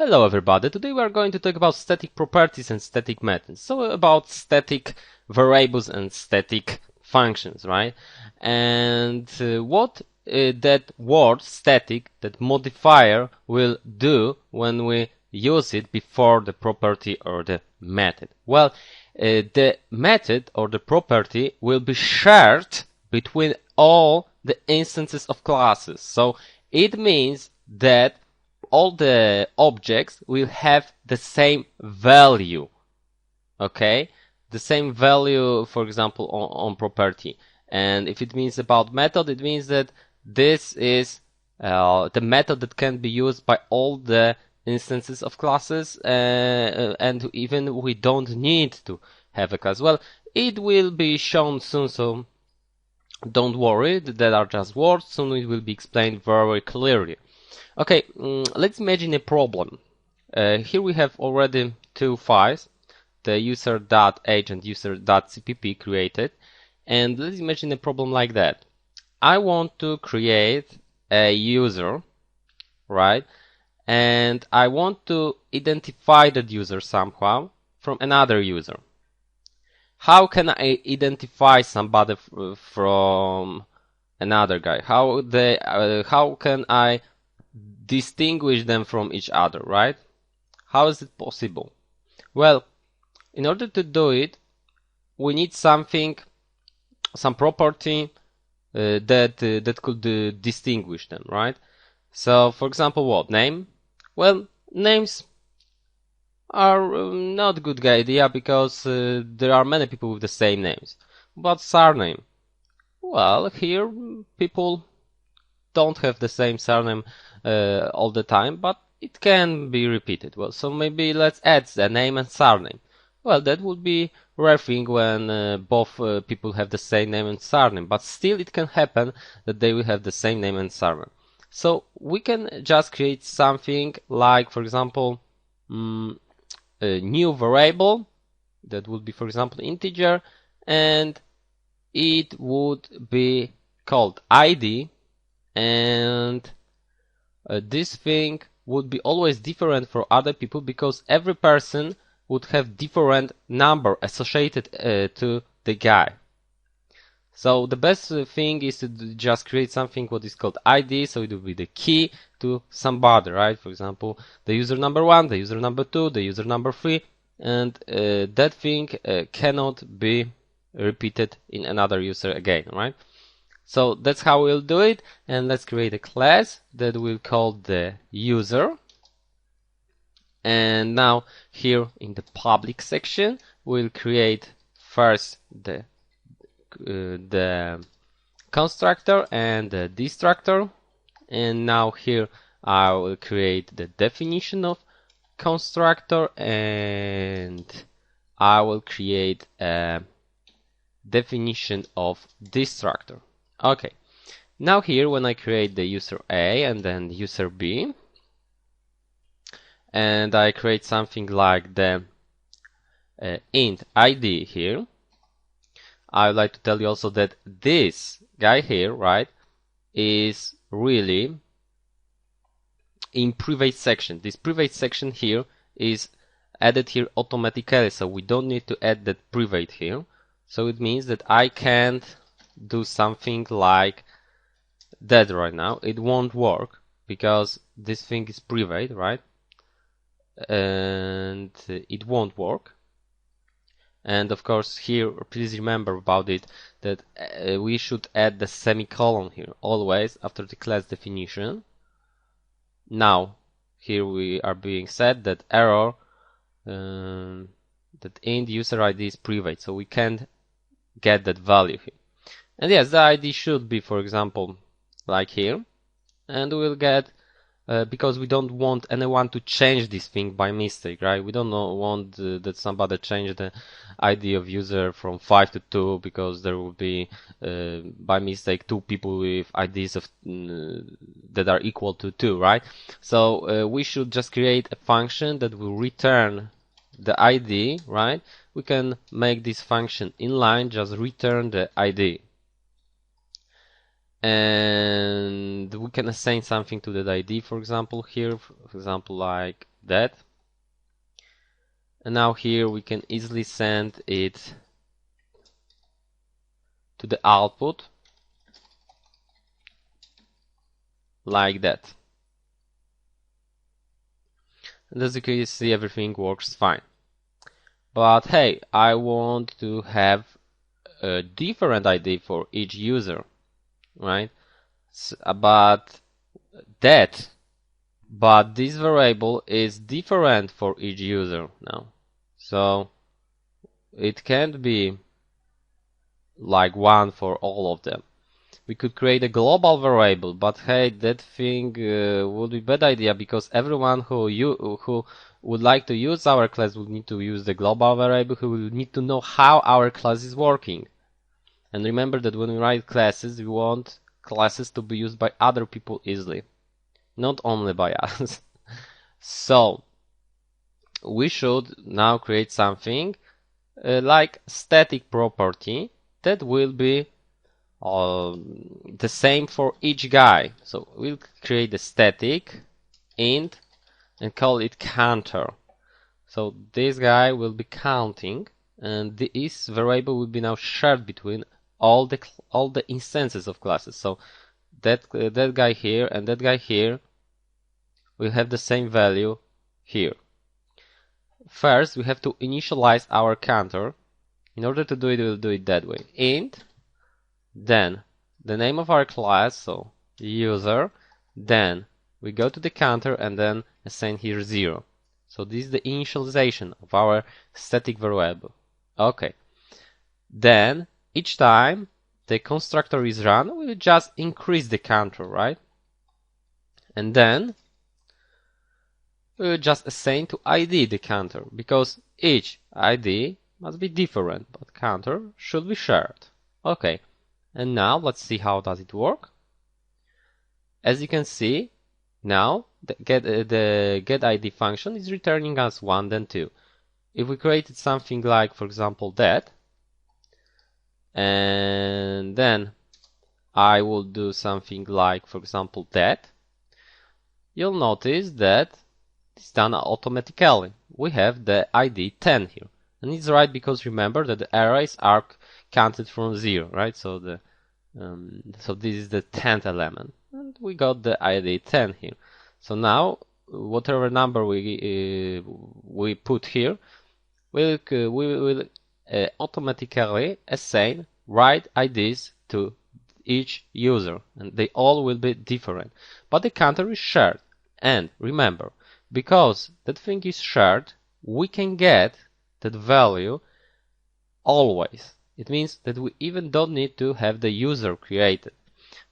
Hello everybody, today we are going to talk about static properties and static methods. So about static variables and static functions, right? And what that word static, that modifier will do when we use it before the property or the method. Well, the method or the property will be shared between all the instances of classes. So it means that all the objects will have the same value, okay? The same value, for example, on property. And if it means about method, it means that this is the method that can be used by all the instances of classes, and even we don't need to have a class. Well, it will be shown soon, so don't worry, that are just words. Soon it will be explained very clearly. Okay, let's imagine a problem. Here we have already two files, the user.h and user.cpp created. And let's imagine a problem like that. I want to create a user, right? And I want to identify that user somehow from another user. How can I identify somebody from another guy? How can I distinguish them from each other, right? How is it possible? Well, in order to do it, we need something, some property that could distinguish them, right? So, for example, what? Name? Well, names are not a good idea because there are many people with the same names. But surname? Well, here people don't have the same surname all the time, but it can be repeated. Well, so maybe let's add the name and surname. Well, that would be rare thing when both people have the same name and surname, but still it can happen that they will have the same name and surname. So we can just create something like, for example, a new variable that would be, for example, integer, and it would be called ID. And this thing would be always different for other people because every person would have different number associated to the guy. So the best thing is to just create something what is called ID, so it will be the key to somebody, right? For example, the user number 1, the user number 2, the user number 3, and that thing cannot be repeated in another user again, right? So that's how we'll do it, and let's create a class that we'll call the user. And now here in the public section we'll create first the constructor and the destructor, and now here I will create the definition of constructor, and I will create a definition of destructor. Okay, now here when I create the user A and then user B, and I create something like the int ID here, I would like to tell you also that this guy here, right, is really in private section. This private section here is added here automatically, so we don't need to add that private here. So it means that I can't do something like that right now. It won't work because this thing is private, right? And it won't work. And of course here, please remember about it that we should add the semicolon here always after the class definition. Now here we are being said that error that int user ID is private, so we can't get that value here. And yes, the ID should be, for example, like here, and we'll get because we don't want anyone to change this thing by mistake, right? We don't want that somebody change the ID of user from 5 to 2 because there will be by mistake 2 people with IDs of that are equal to 2, right? So we should just create a function that will return the ID, right? We can make this function inline, just return the ID. And we can assign something to that ID, for example, here, for example, like that. And now here we can easily send it to the output like that. And as you can see, everything works fine. But hey, I want to have a different ID for each user, right? But this variable is different for each user now. So it can't be like one for all of them. We could create a global variable, but hey, that thing would be a bad idea, because everyone who would like to use our class would need to use the global variable, who will need to know how our class is working. And remember that when we write classes, we want classes to be used by other people easily, not only by us. So we should now create something like static property that will be the same for each guy. So we'll create a static int and call it counter. So this guy will be counting, and this variable will be now shared between all the instances of classes. So that guy here and that guy here will have the same value here. First, we have to initialize our counter. In order to do it, we'll do it that way. Int, then the name of our class, so user, then we go to the counter and then assign here 0. So this is the initialization of our static variable. Okay. Then each time the constructor is run, we'll just increase the counter, right? And then we'll just assign to ID the counter, because each ID must be different, but counter should be shared. Okay. And now let's see how does it work. As you can see, now the get ID function is returning us 1 then 2. If we created something like, for example, that, and then I will do something like, for example, that, you'll notice that it's done automatically. We have the ID 10 here, and it's right because remember that the arrays are counted from 0, right? So so this is the 10th element, and we got the ID 10 here. So now whatever number we put here, we will automatically assign right IDs to each user, and they all will be different. But the counter is shared, and remember, because that thing is shared, we can get that value always. It means that we even don't need to have the user created.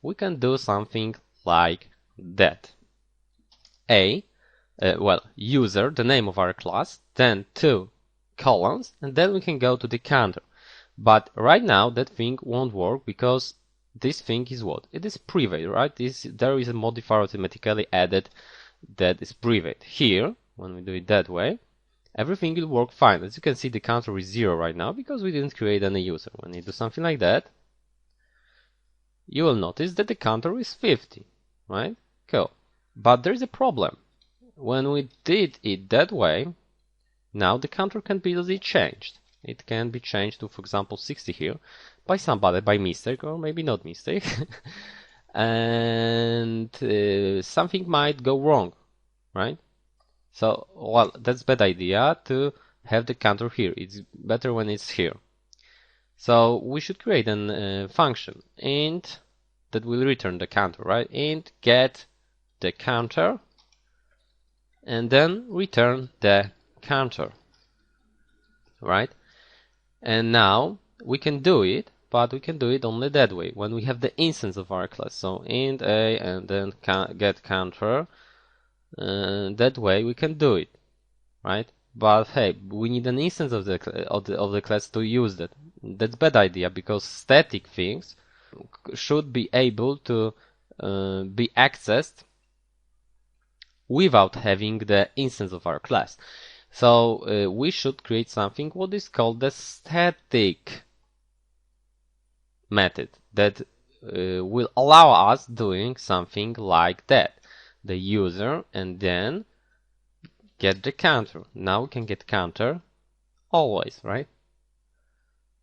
We can do something like that. User, the name of our class, then 2 colons, and then we can go to the counter. But right now that thing won't work, because this thing is what? It is private, right? There is a modifier automatically added that is private. Here, when we do it that way, everything will work fine. As you can see, the counter is 0 right now because we didn't create any user. When you do something like that, you will notice that the counter is 50, right? Cool. But there's a problem. When we did it that way, now the counter can be easily changed. It can be changed to, for example, 60 here by somebody by mistake, or maybe not mistake. And something might go wrong, right? So, well, that's a bad idea to have the counter here. It's better when it's here. So we should create a function int that will return the counter, right? Int get the counter, and then return the counter, right? And now we can do it, but we can do it only that way, when we have the instance of our class. So int a and then get counter. That way we can do it, right? But hey, we need an instance of the class to use that. That's a bad idea, because static things should be able to be accessed without having the instance of our class. So we should create something what is called the static method that will allow us doing something like that. The user and then get the counter. Now we can get counter always, right?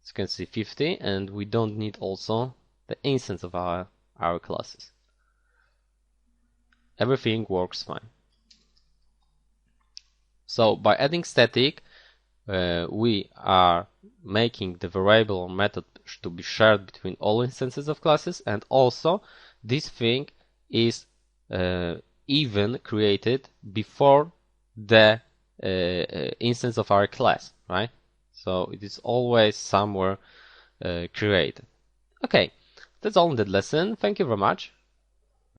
As you can see 50, and we don't need also the instance of our classes. Everything works fine. So by adding static, we are making the variable or method to be shared between all instances of classes, and also this thing is even created before the instance of our class, right? So it is always somewhere created. Okay, that's all in that lesson. Thank you very much.